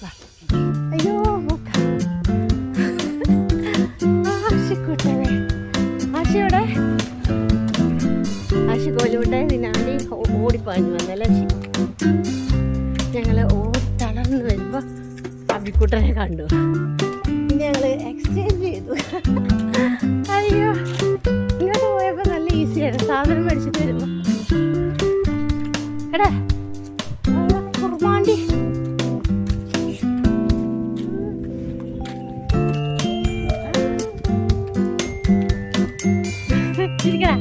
അയ്യോ ആശിക്കൂട്ടനെ ആശിയോടെ ആശി കോലുവിട്ടെ നിന്നാണ്ടി ഓടിപ്പാഞ്ഞു വന്നല്ലേ ആശി. ഞങ്ങള് തളർന്ന് വരുമ്പോൾ അബിക്കുട്ടനെ കണ്ടു. പിന്നെ ഞങ്ങള് എക്സ്ചേഞ്ച് ചെയ്തു. അയ്യോ ഇങ്ങോട്ട് പോയപ്പോൾ നല്ല ഈസിയാണ് സാധനം മേടിച്ചിട്ട് വരുമ്പോ. എടാ കുർബാണ്ടി ചിരിക്കടാ.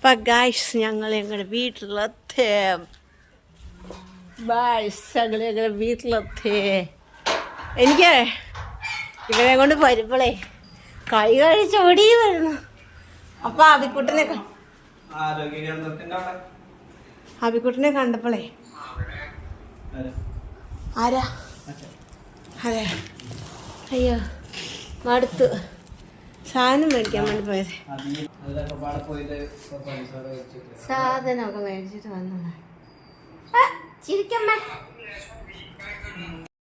അപ്പം ഗായ്സ് ഞങ്ങളുടെ വീട്ടിലെത്തി. ഞങ്ങളുടെ വീട്ടിലെത്തി. എനിക്ക് ഇവരെ കൊണ്ട് വരുമ്പോളേ കൈ കഴിച്ചോടി വരുന്നു. അപ്പം അബിക്കുട്ടനെ കണ്ടപ്പോളേ ആരാ അതെ അയ്യോ മടുത്തു. സാധനം മേടിക്കാൻ വേണ്ടി പോയത്. സാധനമൊക്കെ മേടിച്ചിട്ട് വന്നത്. ചിരിക്കമ്മ